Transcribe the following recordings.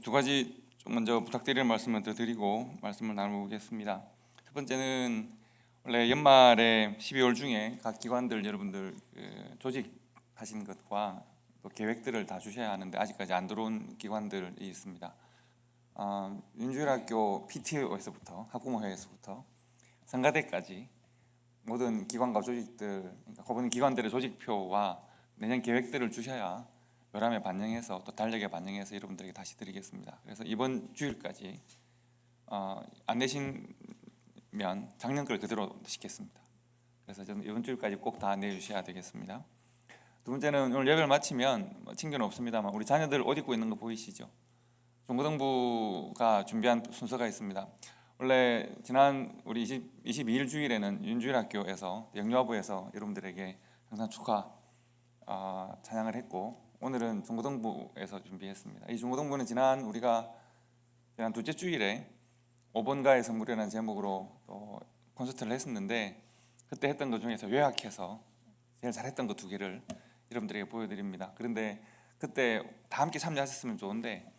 두 가지 좀 먼저 부탁드리는 말씀을 더 드리고 말씀을 나누겠습니다. 첫 번째는 원래 연말에 12월 중에 각 기관들 여러분들 조직하신 것과 또 계획들을 다 주셔야 하는데 아직까지 안 들어온 기관들이 있습니다. 윤주일학교 PTO에서부터 학부모회에서부터 성가대까지 모든 기관과 조직들, 그러니까 거부는 기관들의 조직표와 내년 계획들을 주셔야 요람에 반영해서 또 달력에 반영해서 여러분들에게 다시 드리겠습니다. 그래서 이번 주일까지 안 내시면 작년 걸 그대로 시켰습니다. 그래서 저는 이번 주일까지 꼭 다 내주셔야 되겠습니다. 두 번째는 오늘 예배를 마치면 친교는 없습니다만 우리 자녀들 옷 입고 있는 거 보이시죠? 중고등부가 준비한 순서가 있습니다. 원래 지난 우리 22일 주일에는 윤주일학교에서 영유아부에서 여러분들에게 항상 축하 찬양을 했고, 오늘은 중고등부에서 준비했습니다. 이 중고등부는 지난 둘째 주일에 5번가의 선물이라는 제목으로 또 콘서트를 했었는데, 그때 했던 것 중에서 요약해서 제일 잘했던 것 2개를 여러분들에게 보여드립니다. 그런데 그때 다 함께 참여하셨으면 좋은데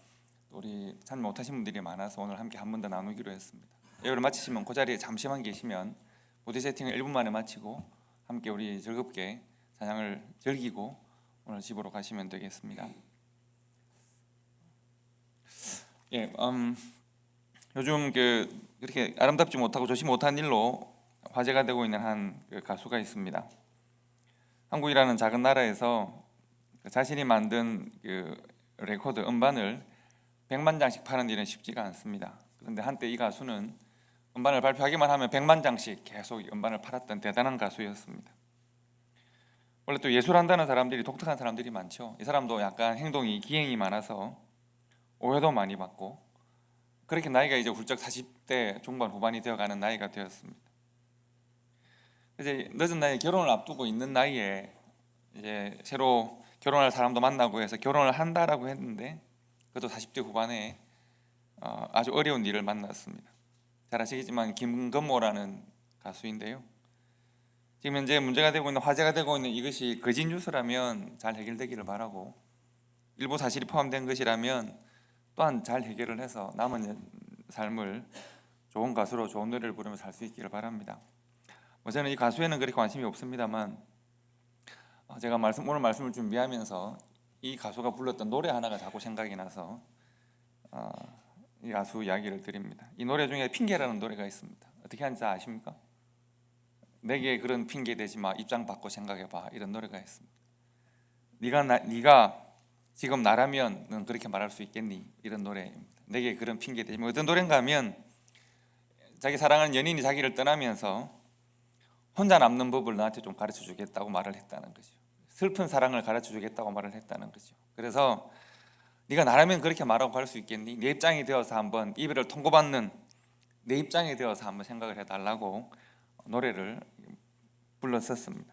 우리 참여 못하신 분들이 많아서 오늘 함께 한 번 더 나누기로 했습니다. 예배를 마치시면 그 자리에 잠시만 계시면 무대 세팅을 1분 만에 마치고 함께 우리 즐겁게 찬양을 즐기고 오늘 집으로 가시면 되겠습니다. 요즘 그렇게 아름답지 못하고 좋지 못한 일로 화제가 되고 있는 한 가수가 있습니다. 한국이라는 작은 나라에서 자신이 만든 레코드 음반을 100만 장씩 파는 일은 쉽지가 않습니다. 그런데 한때 이 가수는 음반을 발표하기만 하면 100만 장씩 계속 음반을 팔았던 대단한 가수였습니다. 원래 또 예술한다는 사람들이 독특한 사람들이 많죠. 이 사람도 약간 행동이 기행이 많아서 오해도 많이 받고, 그렇게 나이가 이제 훌쩍 40대 중반 후반이 되어가는 나이가 되었습니다. 이제 늦은 나이에 결혼을 앞두고 있는 나이에 이제 새로 결혼할 사람도 만나고 해서 결혼을 한다라고 했는데, 그것도 40대 후반에 아주 어려운 일을 만났습니다. 잘 아시겠지만 김건모라는 가수인데요. 지금 현재 문제가 되고 있는, 화제가 되고 있는 이것이 거짓 뉴스라면 잘 해결되기를 바라고, 일부 사실이 포함된 것이라면 또한 잘 해결을 해서 남은 삶을 좋은 가수로 좋은 노래를 부르며 살 수 있기를 바랍니다. 저는 이 가수에는 그렇게 관심이 없습니다만, 제가 오늘 말씀을 준비하면서 이 가수가 불렀던 노래 하나가 자꾸 생각이 나서 이 가수 이야기를 드립니다. 이 노래 중에 핑계라는 노래가 있습니다. 어떻게 하는지 아십니까? 내게 그런 핑계 대지 마, 입장 바꿔 생각해봐, 이런 노래가 있습니다. 네가 지금 나라면 넌 그렇게 말할 수 있겠니? 이런 노래입니다. 내게 그런 핑계 대지 마. 어떤 노래인가 하면 자기 사랑하는 연인이 자기를 떠나면서 혼자 남는 법을 나한테 좀 가르쳐 주겠다고 말을 했다는 거죠. 슬픈 사랑을 가르쳐 주겠다고 말을 했다는 거죠. 그래서 네가 나라면 그렇게 말하고 할 수 있겠니? 내 입장이 되어서 한번 이별을 통고받는 내 입장이 되어서 한번 생각을 해달라고 노래를 불렀었습니다.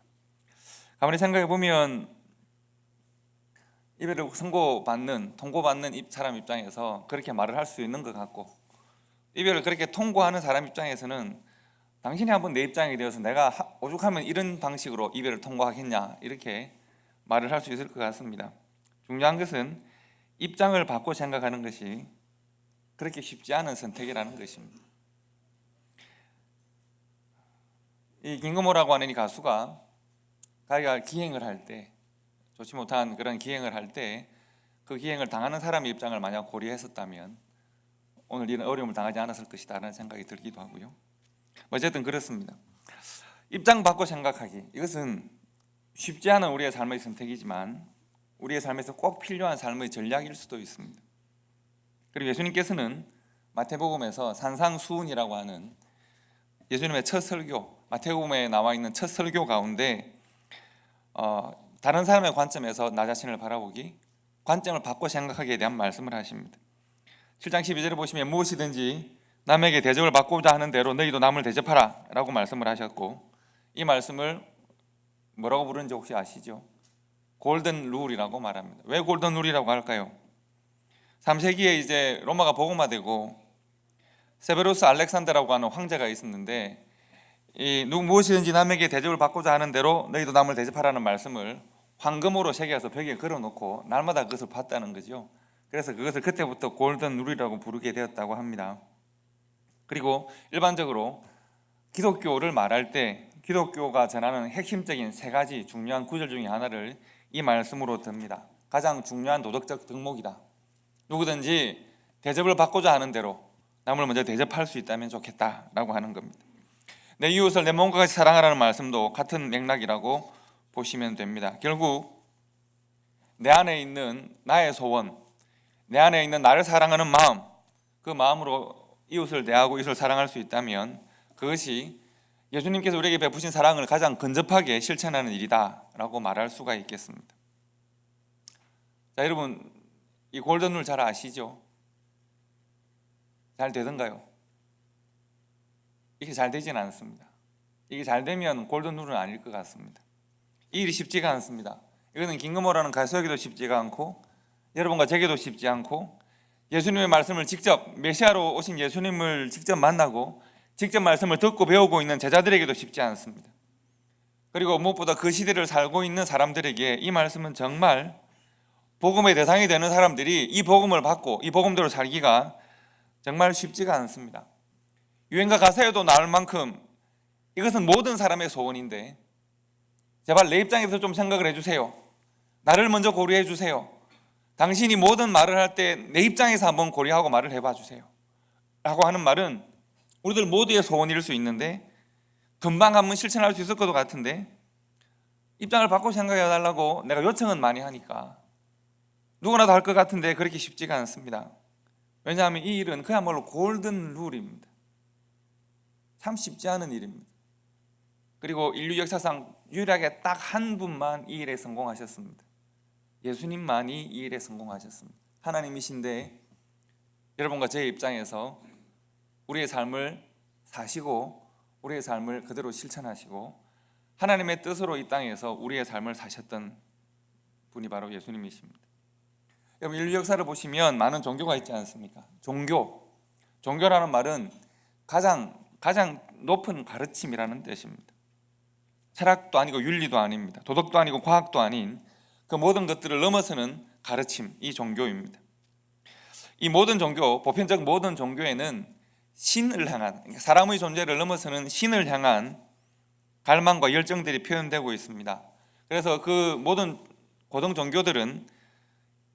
가만히 생각해 보면 이별을 통고받는 사람 입장에서 그렇게 말을 할 수 있는 것 같고, 이별을 그렇게 통고하는 사람 입장에서는 당신이 한번 내 입장이 되어서 내가 오죽하면 이런 방식으로 이별을 통고하겠냐, 이렇게 말을 할 수 있을 것 같습니다. 중요한 것은 입장을 바꿔 생각하는 것이 그렇게 쉽지 않은 선택이라는 것입니다. 이 김건모라고 하는 이 가수가 자기가 기행을 할 때, 좋지 못한 그런 기행을 할 때 그 기행을 당하는 사람의 입장을 만약 고려했었다면 오늘 이런 어려움을 당하지 않았을 것이다 라는 생각이 들기도 하고요. 어쨌든 그렇습니다. 입장 바꿔 생각하기, 이것은 쉽지 않은 우리의 삶의 선택이지만 우리의 삶에서 꼭 필요한 삶의 전략일 수도 있습니다. 그리고 예수님께서는 마태복음에서 산상수훈이라고 하는 예수님의 첫 설교, 마태복음에 나와 있는 첫 설교 가운데 다른 사람의 관점에서 나 자신을 바라보기, 관점을 바꿔 생각하기에 대한 말씀을 하십니다. 7장 12절에 보시면 무엇이든지 남에게 대접을 받고자 하는 대로 너희도 남을 대접하라 라고 말씀을 하셨고, 이 말씀을 뭐라고 부르는지 혹시 아시죠? 골든 룰이라고 말합니다. 왜 골든 룰이라고 할까요? 3세기에 이제 로마가 복음화되고 세베로스 알렉산더라고 하는 황제가 있었는데, 무엇이든지 남에게 대접을 받고자 하는 대로 너희도 남을 대접하라는 말씀을 황금으로 새겨서 벽에 걸어놓고 날마다 그것을 봤다는 거죠. 그래서 그것을 그때부터 골든 룰이라고 부르게 되었다고 합니다. 그리고 일반적으로 기독교를 말할 때 기독교가 전하는 핵심적인 세 가지 중요한 구절 중에 하나를 이 말씀으로 듭니다. 가장 중요한 도덕적 덕목이다. 누구든지 대접을 받고자 하는 대로 남을 먼저 대접할 수 있다면 좋겠다라고 하는 겁니다. 내 이웃을 내 몸과 같이 사랑하라는 말씀도 같은 맥락이라고 보시면 됩니다. 결국 내 안에 있는 나의 소원, 내 안에 있는 나를 사랑하는 마음, 그 마음으로 이웃을 대하고 이웃을 사랑할 수 있다면 그것이 예수님께서 우리에게 베푸신 사랑을 가장 근접하게 실천하는 일이다라고 말할 수가 있겠습니다. 자, 여러분 이 골든룰 잘 아시죠? 잘 되던가요? 이게 잘 되지는 않습니다. 이게 잘 되면 골든룰은 아닐 것 같습니다. 이 일이 쉽지가 않습니다. 이거는 김금호라는 가수에게도 쉽지가 않고 여러분과 제게도 쉽지 않고 예수님의 말씀을 직접 메시아로 오신 예수님을 직접 만나고 직접 말씀을 듣고 배우고 있는 제자들에게도 쉽지 않습니다. 그리고 무엇보다 그 시대를 살고 있는 사람들에게 이 말씀은 정말 복음의 대상이 되는 사람들이 이 복음을 받고 이 복음대로 살기가 정말 쉽지가 않습니다. 유행가 가사에도 나올 만큼 이것은 모든 사람의 소원인데 제발 내 입장에서 좀 생각을 해주세요. 나를 먼저 고려해 주세요. 당신이 모든 말을 할 때 내 입장에서 한번 고려하고 말을 해봐 주세요 라고 하는 말은 우리들 모두의 소원일 수 있는데 금방 한번 실천할 수 있을 것 같은데 입장을 바꿔 생각해 달라고 내가 요청은 많이 하니까 누구나 다 할 것 같은데 그렇게 쉽지가 않습니다. 왜냐하면 이 일은 그야말로 골든 룰입니다. 참 쉽지 않은 일입니다. 그리고 인류 역사상 유일하게 딱 한 분만 이 일에 성공하셨습니다. 예수님만이 이 일에 성공하셨습니다. 하나님이신데 여러분과 제 입장에서 우리의 삶을 사시고 우리의 삶을 그대로 실천하시고 하나님의 뜻으로 이 땅에서 우리의 삶을 사셨던 분이 바로 예수님이십니다. 여러분 인류 역사를 보시면 많은 종교가 있지 않습니까? 종교라는 말은 가장 높은 가르침이라는 뜻입니다. 철학도 아니고 윤리도 아닙니다. 도덕도 아니고 과학도 아닌 그 모든 것들을 넘어서는 가르침, 이 종교입니다. 이 모든 종교, 보편적 모든 종교에는 신을 향한, 사람의 존재를 넘어서는 신을 향한 갈망과 열정들이 표현되고 있습니다. 그래서 그 모든 고등 종교들은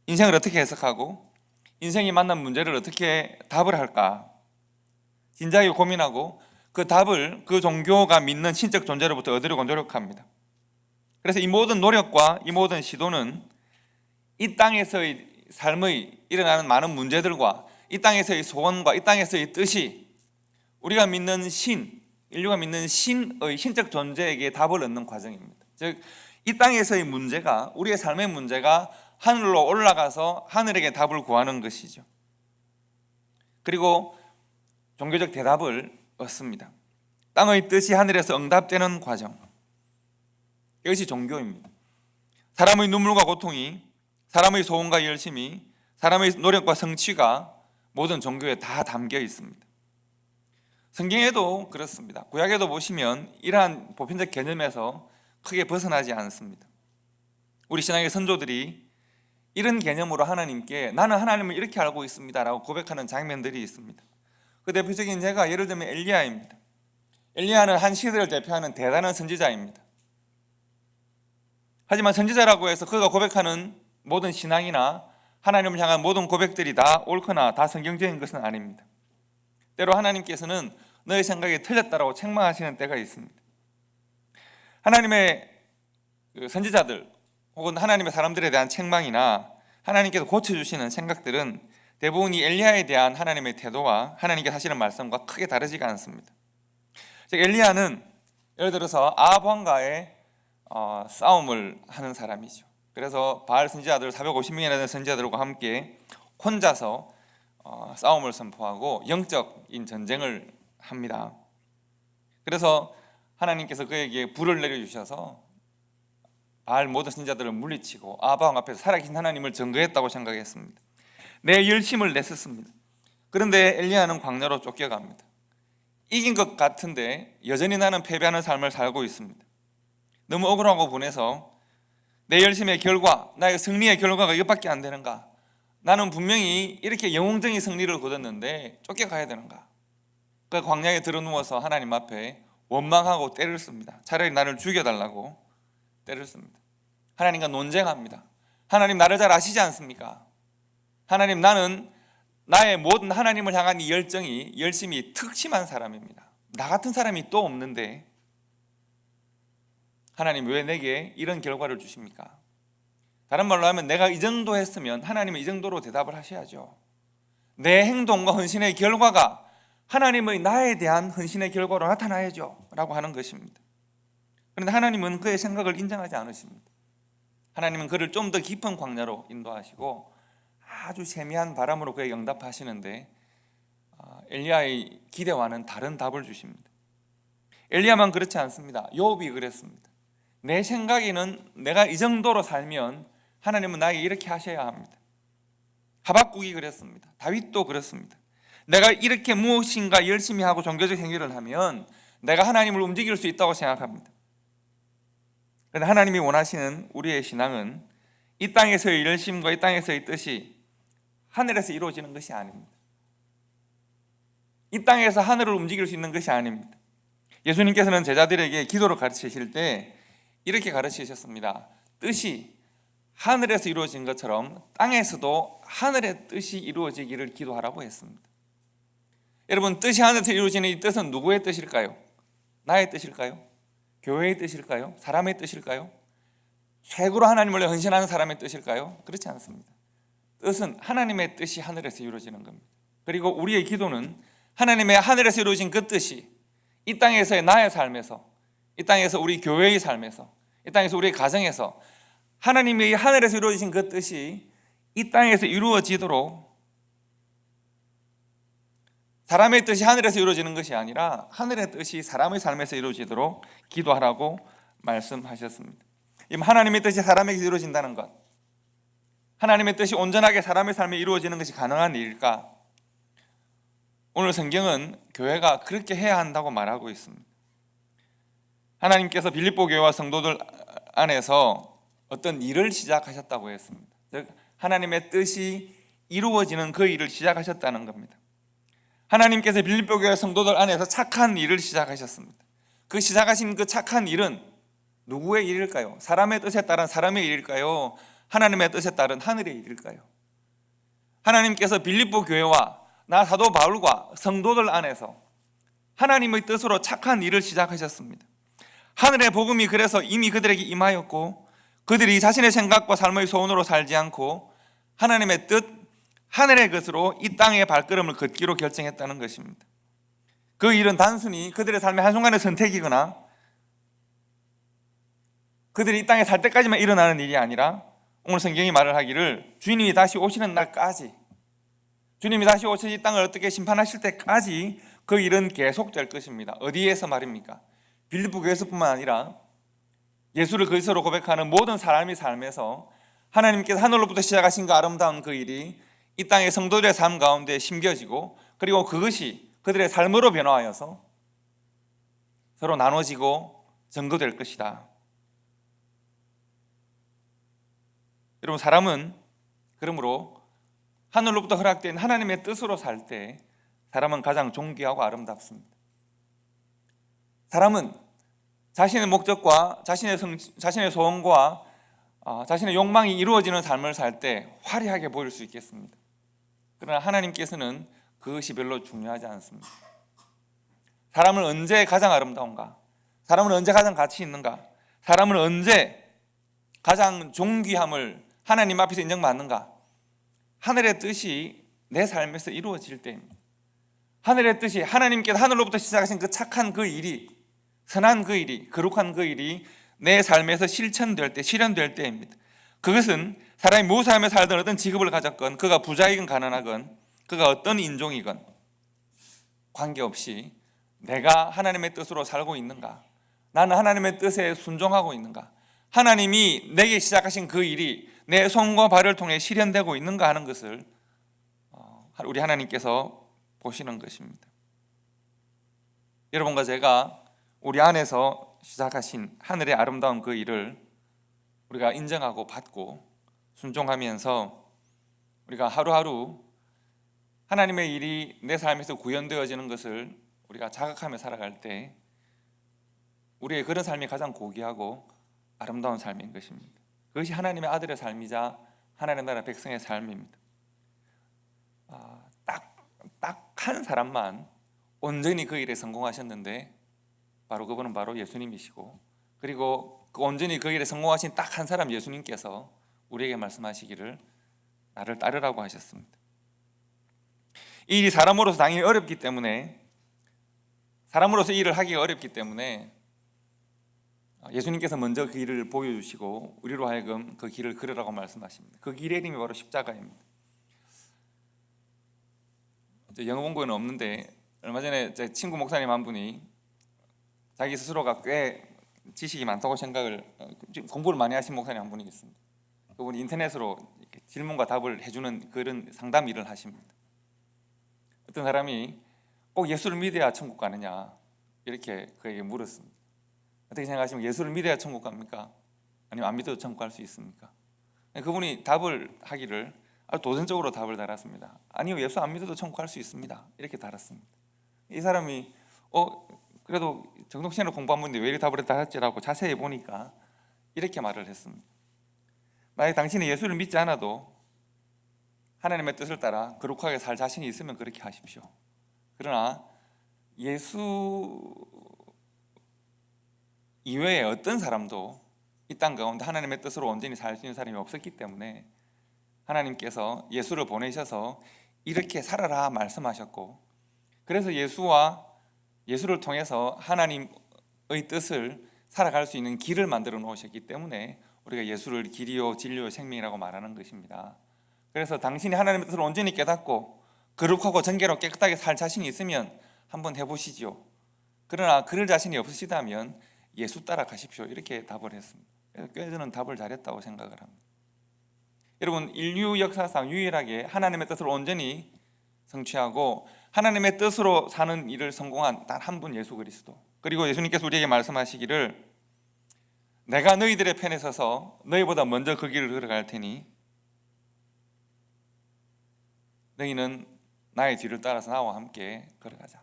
인생을 어떻게 해석하고 인생이 만난 문제를 어떻게 답을 할까 진지하게 고민하고 그 답을 그 종교가 믿는 신적 존재로부터 얻으려고 노력합니다. 그래서 이 모든 노력과 이 모든 시도는 이 땅에서의 삶의 일어나는 많은 문제들과 이 땅에서의 소원과 이 땅에서의 뜻이 우리가 믿는 신, 인류가 믿는 신의 신적 존재에게 답을 얻는 과정입니다. 즉, 이 땅에서의 문제가 우리의 삶의 문제가 하늘로 올라가서 하늘에게 답을 구하는 것이죠. 그리고 종교적 대답을 얻습니다. 땅의 뜻이 하늘에서 응답되는 과정, 이것이 종교입니다. 사람의 눈물과 고통이, 사람의 소원과 열심이, 사람의 노력과 성취가 모든 종교에 다 담겨 있습니다. 성경에도 그렇습니다. 구약에도 보시면 이러한 보편적 개념에서 크게 벗어나지 않습니다. 우리 신앙의 선조들이 이런 개념으로 하나님께 나는 하나님을 이렇게 알고 있습니다 라고 고백하는 장면들이 있습니다. 그 대표적인 예가 예를 들면 엘리야입니다. 엘리야는 한 시대를 대표하는 대단한 선지자입니다. 하지만 선지자라고 해서 그가 고백하는 모든 신앙이나 하나님을 향한 모든 고백들이 다 옳거나 다 성경적인 것은 아닙니다. 때로 하나님께서는 너의 생각이 틀렸다라고 책망하시는 때가 있습니다. 하나님의 선지자들 혹은 하나님의 사람들에 대한 책망이나 하나님께서 고쳐주시는 생각들은 대부분 이 엘리야에 대한 하나님의 태도와 하나님께서 하시는 말씀과 크게 다르지가 않습니다. 즉 엘리야는 예를 들어서 아합 왕과의 싸움을 하는 사람이죠. 그래서 바알 선지자들 450명이나 되는 선지자들과 함께 혼자서 싸움을 선포하고 영적인 전쟁을 합니다. 그래서 하나님께서 그에게 불을 내려주셔서 바알 모든 선지자들을 물리치고 아합 왕 앞에서 살아계신 하나님을 증거했다고 생각했습니다. 내 열심을 냈었습니다. 그런데 엘리야는 광야로 쫓겨갑니다. 이긴 것 같은데 여전히 나는 패배하는 삶을 살고 있습니다. 너무 억울하고 분해서 내 열심의 결과, 나의 승리의 결과가 이것밖에 안 되는가? 나는 분명히 이렇게 영웅적인 승리를 거뒀는데 쫓겨가야 되는가? 그 광야에 들어누워서 하나님 앞에 원망하고 때를 씁니다. 차라리 나를 죽여달라고 때를 씁니다. 하나님과 논쟁합니다. 하나님, 나를 잘 아시지 않습니까? 하나님, 나는 나의 모든 하나님을 향한 이 열정이 열심히 특심한 사람입니다. 나 같은 사람이 또 없는데 하나님, 왜 내게 이런 결과를 주십니까? 다른 말로 하면 내가 이 정도 했으면 하나님은 이 정도로 대답을 하셔야죠. 내 행동과 헌신의 결과가 하나님의 나에 대한 헌신의 결과로 나타나야죠 라고 하는 것입니다. 그런데 하나님은 그의 생각을 인정하지 않으십니다. 하나님은 그를 좀 더 깊은 광야로 인도하시고 아주 세미한 바람으로 그에게 응답하시는데 엘리야의 기대와는 다른 답을 주십니다. 엘리야만 그렇지 않습니다. 욥이 그랬습니다. 내 생각에는 내가 이 정도로 살면 하나님은 나에게 이렇게 하셔야 합니다. 하박국이 그랬습니다. 다윗도 그렇습니다. 내가 이렇게 무엇인가 열심히 하고 종교적 행위를 하면 내가 하나님을 움직일 수 있다고 생각합니다. 그런데 하나님이 원하시는 우리의 신앙은 이 땅에서의 열심과 이 땅에서의 뜻이 하늘에서 이루어지는 것이 아닙니다. 이 땅에서 하늘을 움직일 수 있는 것이 아닙니다. 예수님께서는 제자들에게 기도를 가르치실 때 이렇게 가르치셨습니다. 뜻이 하늘에서 이루어진 것처럼 땅에서도 하늘의 뜻이 이루어지기를 기도하라고 했습니다. 여러분, 뜻이 하늘에서 이루어지는 이 뜻은 누구의 뜻일까요? 나의 뜻일까요? 교회의 뜻일까요? 사람의 뜻일까요? 최고로 하나님을 헌신하는 사람의 뜻일까요? 그렇지 않습니다. 뜻은 하나님의 뜻이 하늘에서 이루어지는 겁니다. 그리고 우리의 기도는 하나님의 하늘에서 이루어진 그 뜻이 이 땅에서의 나의 삶에서, 이 땅에서 우리 교회의 삶에서, 이 땅에서 우리의 가정에서 하나님의 하늘에서 이루어진 그 뜻이 이 땅에서 이루어지도록, 사람의 뜻이 하늘에서 이루어지는 것이 아니라 하늘의 뜻이 사람의 삶에서 이루어지도록 기도하라고 말씀하셨습니다. 하나님의 뜻이 사람에게 이루어진다는 것, 하나님의 뜻이 온전하게 사람의 삶에 이루어지는 것이 가능한 일일까? 오늘 성경은 교회가 그렇게 해야 한다고 말하고 있습니다. 하나님께서 빌립보 교회와 성도들 안에서 어떤 일을 시작하셨다고 했습니다. 즉 하나님의 뜻이 이루어지는 그 일을 시작하셨다는 겁니다. 하나님께서 빌립보 교회 성도들 안에서 착한 일을 시작하셨습니다. 그 시작하신 그 착한 일은 누구의 일일까요? 사람의 뜻에 따른 사람의 일일까요? 하나님의 뜻에 따른 하늘의 일일까요? 하나님께서 빌립보 교회와 나 사도 바울과 성도들 안에서 하나님의 뜻으로 착한 일을 시작하셨습니다. 하늘의 복음이 그래서 이미 그들에게 임하였고 그들이 자신의 생각과 삶의 소원으로 살지 않고 하나님의 뜻, 하늘의 것으로 이 땅의 발걸음을 걷기로 결정했다는 것입니다. 그 일은 단순히 그들의 삶의 한순간의 선택이거나 그들이 이 땅에 살 때까지만 일어나는 일이 아니라 오늘 성경이 말을 하기를 주님이 다시 오시는 날까지, 주님이 다시 오셔서 이 땅을 어떻게 심판하실 때까지 그 일은 계속될 것입니다. 어디에서 말입니까? 빌립보 교회에서뿐만 아니라 예수를 그리스도로 고백하는 모든 사람의 삶에서 하나님께서 하늘로부터 시작하신 그 아름다운 그 일이 이 땅의 성도들의 삶 가운데 심겨지고 그리고 그것이 그들의 삶으로 변화하여서 서로 나눠지고 증거될 것이다. 여러분, 사람은 그러므로 하늘로부터 허락된 하나님의 뜻으로 살 때 사람은 가장 존귀하고 아름답습니다. 사람은 자신의 목적과 자신의 소원과 자신의 욕망이 이루어지는 삶을 살 때 화려하게 보일 수 있겠습니다. 그러나 하나님께서는 그것이 별로 중요하지 않습니다. 사람은 언제 가장 아름다운가? 사람은 언제 가장 가치 있는가? 사람은 언제 가장 존귀함을 하나님 앞에서 인정받는가? 하늘의 뜻이 내 삶에서 이루어질 때입니다. 하늘의 뜻이 하나님께서 하늘로부터 시작하신 그 착한 그 일이, 선한 그 일이, 거룩한 그 일이 내 삶에서 실천될 때, 실현될 때입니다. 그것은 사람이 무엇을 하며 살든 어떤 직업을 가졌건 그가 부자이건 가난하건 그가 어떤 인종이건 관계없이 내가 하나님의 뜻으로 살고 있는가? 나는 하나님의 뜻에 순종하고 있는가? 하나님이 내게 시작하신 그 일이 내 손과 발을 통해 실현되고 있는가 하는 것을 우리 하나님께서 보시는 것입니다. 여러분과 제가 우리 안에서 시작하신 하늘의 아름다운 그 일을 우리가 인정하고 받고 순종하면서 우리가 하루하루 하나님의 일이 내 삶에서 구현되어지는 것을 우리가 자각하며 살아갈 때 우리의 그런 삶이 가장 고귀하고 아름다운 삶인 것입니다. 그것이 하나님의 아들의 삶이자 하나님의 나라 백성의 삶입니다. 딱 한 사람만 온전히 그 일에 성공하셨는데 그분은 바로 예수님이시고, 그리고 그 온전히 그 일에 성공하신 딱 한 사람 예수님께서 우리에게 말씀하시기를 나를 따르라고 하셨습니다. 이 일이 사람으로서 당연히 어렵기 때문에, 사람으로서 이 일을 하기가 어렵기 때문에 예수님께서 먼저 그 길을 보여주시고 우리로 하여금 그 길을 걸으라고 말씀하십니다. 그 길의 이름이 바로 십자가입니다. 영어 본고에는 없는데 얼마 전에 제 친구 목사님 한 분이 자기 스스로가 꽤 지식이 많다고 생각을, 공부를 많이 하신 목사님 한 분이 있습니다. 그분이 인터넷으로 질문과 답을 해주는 그런 상담 일을 하십니다. 어떤 사람이 꼭 예수를 믿어야 천국 가느냐 이렇게 그에게 물었습니다. 어떻게 생각하시면 예수를 믿어야 천국 갑니까? 아니면 안 믿어도 천국 갈 수 있습니까? 그분이 답을 하기를 아주 도전적으로 답을 달았습니다. 아니요, 예수 안 믿어도 천국 갈 수 있습니다. 이렇게 달았습니다. 이 사람이 그래도 정독신으로 공부한 분인데 왜 이렇게 답을 달았지라고 자세히 보니까 이렇게 말을 했습니다. 만약 당신이 예수를 믿지 않아도 하나님의 뜻을 따라 거룩하게 살 자신이 있으면 그렇게 하십시오. 그러나 예수 이외에 어떤 사람도 이 땅 가운데 하나님의 뜻으로 온전히 살 수 있는 사람이 없었기 때문에 하나님께서 예수를 보내셔서 이렇게 살아라 말씀하셨고, 그래서 예수를 통해서 하나님의 뜻을 살아갈 수 있는 길을 만들어 놓으셨기 때문에 우리가 예수를 길이요 진리요 생명이라고 말하는 것입니다. 그래서 당신이 하나님의 뜻을 온전히 깨닫고 거룩하고 정결하고 깨끗하게 살 자신이 있으면 한번 해보시죠. 그러나 그럴 자신이 없으시다면 예수 따라 가십시오. 이렇게 답을 했습니다. 그래서 꽤 저는 답을 잘했다고 생각을 합니다. 여러분, 인류 역사상 유일하게 하나님의 뜻을 온전히 성취하고 하나님의 뜻으로 사는 일을 성공한 단 한 분, 예수 그리스도. 그리고 예수님께서 우리에게 말씀하시기를 내가 너희들의 편에 서서 너희보다 먼저 그 길을 걸어갈 테니 너희는 나의 뒤를 따라서 나와 함께 걸어가자.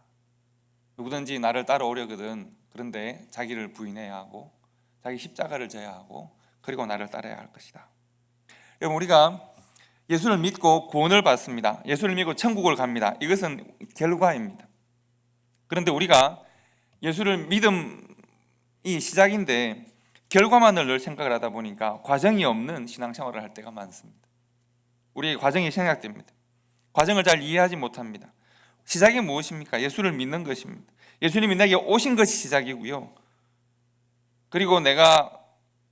누구든지 나를 따라오려거든 그런데 자기를 부인해야 하고 자기 십자가를 져야 하고 그리고 나를 따라야 할 것이다. 여러분, 우리가 예수를 믿고 구원을 받습니다. 예수를 믿고 천국을 갑니다. 이것은 결과입니다. 그런데 우리가 예수를 믿음이 시작인데 결과만을 늘 생각을 하다 보니까 과정이 없는 신앙생활을 할 때가 많습니다. 우리의 과정이 생략됩니다. 과정을 잘 이해하지 못합니다. 시작이 무엇입니까? 예수를 믿는 것입니다. 예수님이 내게 오신 것이 시작이고요. 그리고 내가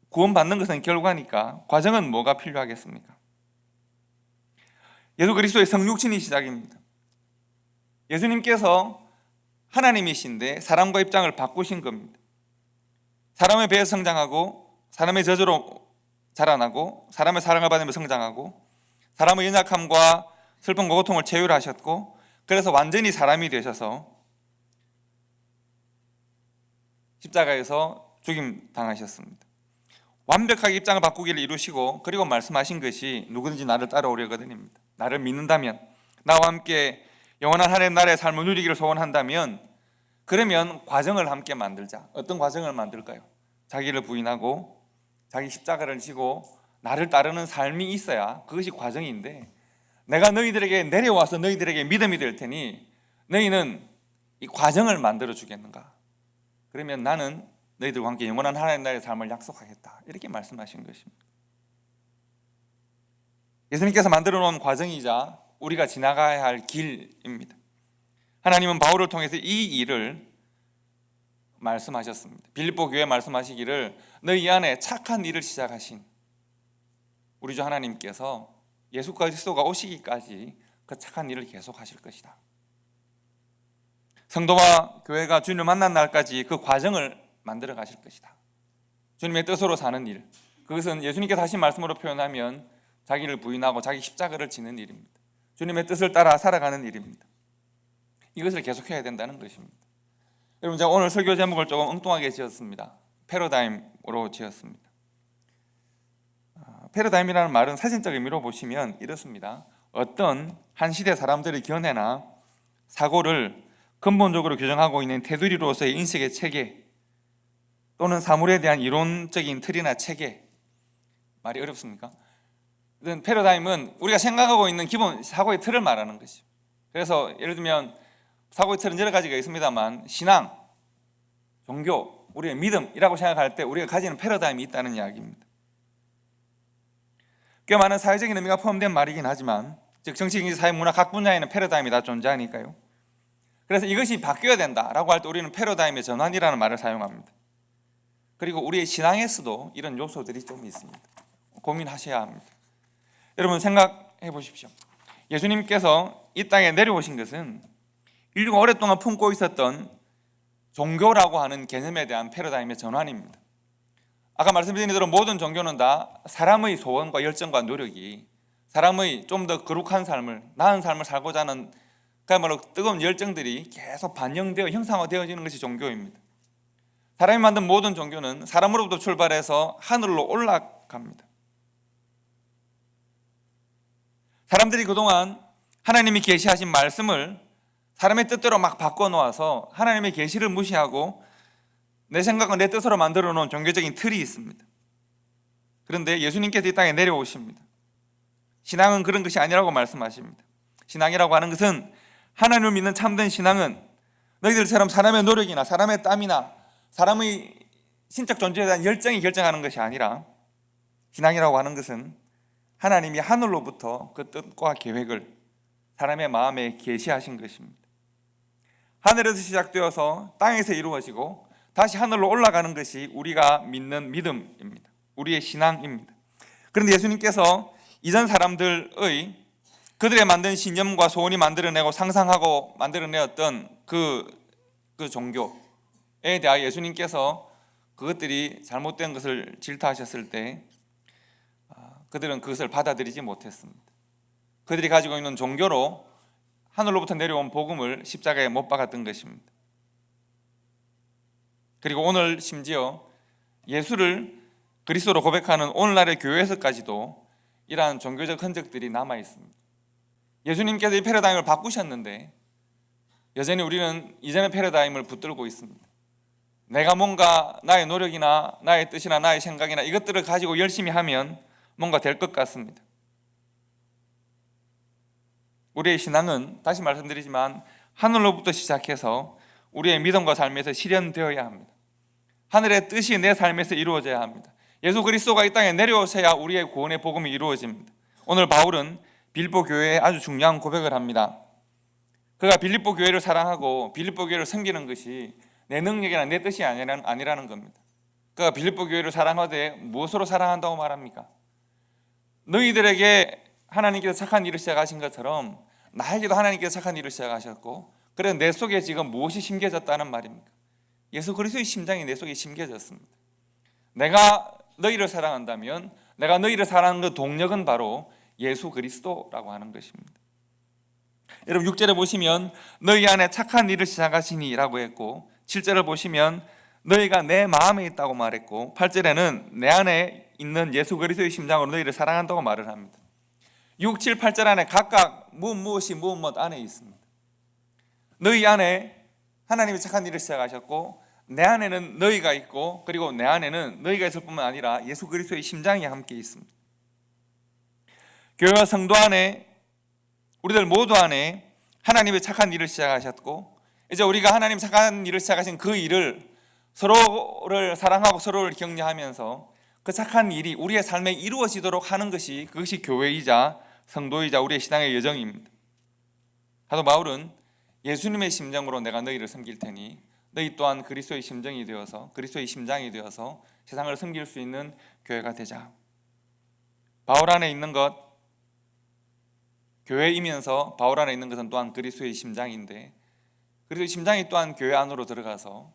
구원받는 것은 결과니까 과정은 뭐가 필요하겠습니까? 예수 그리스도의 성육신이 시작입니다. 예수님께서 하나님이신데 사람과 입장을 바꾸신 겁니다. 사람의 배에 성장하고 사람의 저주로 자라나고 사람의 사랑을 받으며 성장하고 사람의 연약함과 슬픔과 고통을 체휼하셨고 그래서 완전히 사람이 되셔서 십자가에서 죽임 당하셨습니다. 완벽하게 입장을 바꾸기를 이루시고 그리고 말씀하신 것이 누구든지 나를 따라오려거든입니다. 나를 믿는다면, 나와 함께 영원한 하나님 나라의 삶을 누리기를 소원한다면 그러면 과정을 함께 만들자. 어떤 과정을 만들까요? 자기를 부인하고 자기 십자가를 지고 나를 따르는 삶이 있어야 그것이 과정인데, 내가 너희들에게 내려와서 너희들에게 믿음이 될 테니 너희는 이 과정을 만들어 주겠는가? 그러면 나는 너희들과 함께 영원한 하나님 나라의 삶을 약속하겠다. 이렇게 말씀하신 것입니다. 예수님께서 만들어 놓은 과정이자 우리가 지나가야 할 길입니다. 하나님은 바울을 통해서 이 일을 말씀하셨습니다. 빌립보 교회에 말씀하시기를 너희 안에 착한 일을 시작하신 우리 주 하나님께서 예수 그리스도가 오시기까지 그 착한 일을 계속하실 것이다. 성도와 교회가 주님을 만난 날까지 그 과정을 만들어 가실 것이다. 주님의 뜻으로 사는 일, 그것은 예수님께서 하신 말씀으로 표현하면 자기를 부인하고 자기 십자가를 지는 일입니다. 주님의 뜻을 따라 살아가는 일입니다. 이것을 계속해야 된다는 것입니다. 여러분, 제가 오늘 설교 제목을 조금 엉뚱하게 지었습니다. 패러다임으로 지었습니다. 패러다임이라는 말은 사진적 의미로 보시면 이렇습니다. 어떤 한 시대 사람들의 견해나 사고를 근본적으로 규정하고 있는 테두리로서의 인식의 체계 또는 사물에 대한 이론적인 틀이나 체계, 말이 어렵습니까? 패러다임은 우리가 생각하고 있는 기본 사고의 틀을 말하는 것이죠. 그래서 예를 들면 사고의 틀은 여러 가지가 있습니다만 신앙, 종교, 우리의 믿음이라고 생각할 때 우리가 가지는 패러다임이 있다는 이야기입니다. 꽤 많은 사회적인 의미가 포함된 말이긴 하지만 즉 정치, 경제, 사회, 문화 각 분야에는 패러다임이 다 존재하니까요. 그래서 이것이 바뀌어야 된다라고 할 때 우리는 패러다임의 전환이라는 말을 사용합니다. 그리고 우리의 신앙에서도 이런 요소들이 좀 있습니다. 고민하셔야 합니다. 여러분 생각해 보십시오. 예수님께서 이 땅에 내려오신 것은 인류가 오랫동안 품고 있었던 종교라고 하는 개념에 대한 패러다임의 전환입니다. 아까 말씀드린 대로 모든 종교는 다 사람의 소원과 열정과 노력이 사람의 좀 더 거룩한 삶을, 나은 삶을 살고자 하는 그야말로 뜨거운 열정들이 계속 반영되어 형상화되어지는 것이 종교입니다. 사람이 만든 모든 종교는 사람으로부터 출발해서 하늘로 올라갑니다. 사람들이 그동안 하나님이 계시하신 말씀을 사람의 뜻대로 막 바꿔놓아서 하나님의 계시를 무시하고 내 생각과 내 뜻으로 만들어 놓은 종교적인 틀이 있습니다. 그런데 예수님께서 이 땅에 내려오십니다. 신앙은 그런 것이 아니라고 말씀하십니다. 신앙이라고 하는 것은, 하나님을 믿는 참된 신앙은 너희들처럼 사람의 노력이나 사람의 땀이나 사람의 신적 존재에 대한 열정이 결정하는 것이 아니라, 신앙이라고 하는 것은 하나님이 하늘로부터 그 뜻과 계획을 사람의 마음에 계시하신 것입니다. 하늘에서 시작되어서 땅에서 이루어지고 다시 하늘로 올라가는 것이 우리가 믿는 믿음입니다. 우리의 신앙입니다. 그런데 예수님께서 이전 사람들의 그들의 만든 신념과 소원이 만들어내고 상상하고 만들어내었던 그 종교에 대하여 예수님께서 그것들이 잘못된 것을 질타하셨을 때 그들은 그것을 받아들이지 못했습니다. 그들이 가지고 있는 종교로 하늘로부터 내려온 복음을 십자가에 못 박았던 것입니다. 그리고 오늘 심지어 예수를 그리스도로 고백하는 오늘날의 교회에서까지도 이러한 종교적 흔적들이 남아 있습니다. 예수님께서 이 패러다임을 바꾸셨는데 여전히 우리는 이전의 패러다임을 붙들고 있습니다. 내가 뭔가 나의 노력이나 나의 뜻이나 나의 생각이나 이것들을 가지고 열심히 하면 뭔가 될 것 같습니다. 우리의 신앙은 다시 말씀드리지만 하늘로부터 시작해서 우리의 믿음과 삶에서 실현되어야 합니다. 하늘의 뜻이 내 삶에서 이루어져야 합니다. 예수 그리스도가 이 땅에 내려오셔야 우리의 구원의 복음이 이루어집니다. 오늘 바울은 빌립보 교회에 아주 중요한 고백을 합니다. 그가 빌립보 교회를 사랑하고 빌립보 교회를 섬기는 것이 내 능력이나 내 뜻이 아니라는 겁니다. 그가 빌립보 교회를 사랑하되 무엇으로 사랑한다고 말합니까? 너희들에게 하나님께서 착한 일을 시작하신 것처럼 나에게도 하나님께서 착한 일을 시작하셨고, 그래서 내 속에 지금 무엇이 심겨졌다는 말입니까? 예수 그리스도의 심장이 내 속에 심겨졌습니다. 내가 너희를 사랑한다면 내가 너희를 사랑하는 그 동력은 바로 예수 그리스도라고 하는 것입니다. 여러분 6절에 보시면 너희 안에 착한 일을 시작하시니 라고 했고, 7절을 보시면 너희가 내 마음에 있다고 말했고, 8절에는 내 안에 있는 예수 그리스도의 심장으로 너희를 사랑한다고 말을 합니다. 6, 7, 8절 안에 각각 무엇이 무엇 안에 있습니다. 너희 안에 하나님이 착한 일을 시작하셨고, 내 안에는 너희가 있고, 그리고 내 안에는 너희가 있을 뿐만 아니라 예수 그리스도의 심장이 함께 있습니다. 교회와 성도 안에, 우리들 모두 안에 하나님의 착한 일을 시작하셨고, 이제 우리가 하나님 착한 일을 시작하신 그 일을 서로를 사랑하고 서로를 격려하면서 그 착한 일이 우리의 삶에 이루어지도록 하는 것이, 그것이 교회이자 성도이자 우리의 신앙의 여정입니다. 사도 바울은 예수님의 심정으로 내가 너희를 섬길 테니 너희 또한 그리스도의 심정이 되어서, 그리스도의 심장이 되어서 세상을 섬길 수 있는 교회가 되자. 바울 안에 있는 것, 교회이면서 바울 안에 있는 것은 또한 그리스도의 심장인데, 그리스도의 심장이 또한 교회 안으로 들어가서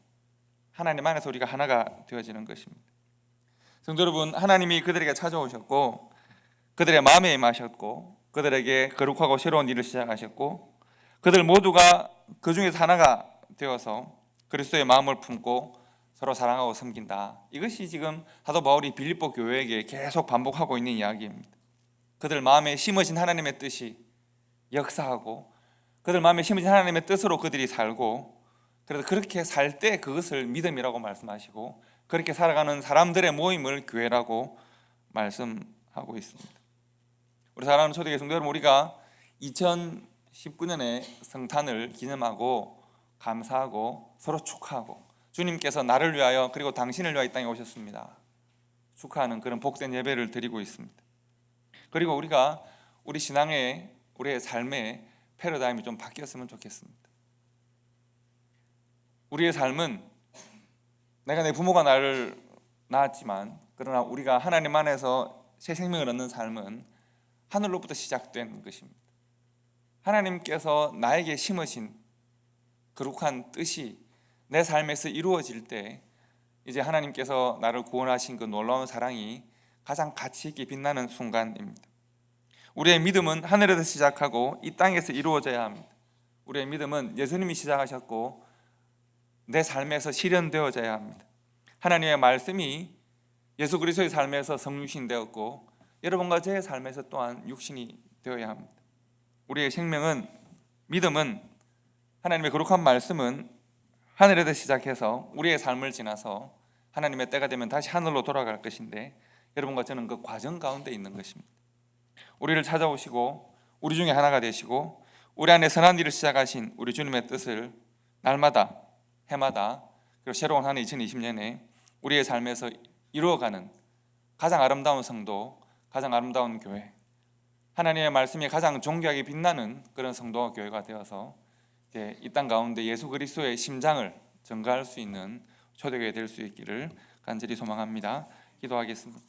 하나님 안에서 우리가 하나가 되어지는 것입니다. 성도 여러분, 하나님이 그들에게 찾아오셨고 그들의 마음에 임하셨고 그들에게 거룩하고 새로운 일을 시작하셨고, 그들 모두가 그 중에서 하나가 되어서 그리스도의 마음을 품고 서로 사랑하고 섬긴다. 이것이 지금 사도 바울이 빌립보 교회에게 계속 반복하고 있는 이야기입니다. 그들 마음에 심어진 하나님의 뜻이 역사하고 그들 마음에 심어진 하나님의 뜻으로 그들이 살고, 그래서 그렇게 살 때 그것을 믿음이라고 말씀하시고, 그렇게 살아가는 사람들의 모임을 교회라고 말씀하고 있습니다. 우리 사랑하는 초대교회 성도 여러분, 우리가 2019년에 성탄을 기념하고 감사하고 서로 축하하고, 주님께서 나를 위하여 그리고 당신을 위하여 이 땅에 오셨습니다 축하하는 그런 복된 예배를 드리고 있습니다. 그리고 우리가 우리 신앙의, 우리의 삶의 패러다임이 좀 바뀌었으면 좋겠습니다. 우리의 삶은, 내가 내 부모가 나를 낳았지만 그러나 우리가 하나님 안에서 새 생명을 얻는 삶은 하늘로부터 시작된 것입니다. 하나님께서 나에게 심으신 거룩한 뜻이 내 삶에서 이루어질 때, 이제 하나님께서 나를 구원하신 그 놀라운 사랑이 가장 가치 있게 빛나는 순간입니다. 우리의 믿음은 하늘에서 시작하고 이 땅에서 이루어져야 합니다. 우리의 믿음은 예수님이 시작하셨고 내 삶에서 실현되어져야 합니다. 하나님의 말씀이 예수 그리스도의 삶에서 성육신되었고 여러분과 제 삶에서 또한 육신이 되어야 합니다. 우리의 생명은, 믿음은, 하나님의 거룩한 말씀은 하늘에서 시작해서 우리의 삶을 지나서 하나님의 때가 되면 다시 하늘로 돌아갈 것인데, 여러분과 저는 그 과정 가운데 있는 것입니다. 우리를 찾아오시고 우리 중에 하나가 되시고 우리 안에 선한 일을 시작하신 우리 주님의 뜻을 날마다, 해마다, 그리고 새로운 한 2020년에 우리의 삶에서 이루어가는 가장 아름다운 성도, 가장 아름다운 교회, 하나님의 말씀이 가장 존귀하게 빛나는 그런 성도와 교회가 되어서 이 땅 가운데 예수 그리스도의 심장을 전가할 수 있는 초대교회 될 수 있기를 간절히 소망합니다. 기도하겠습니다.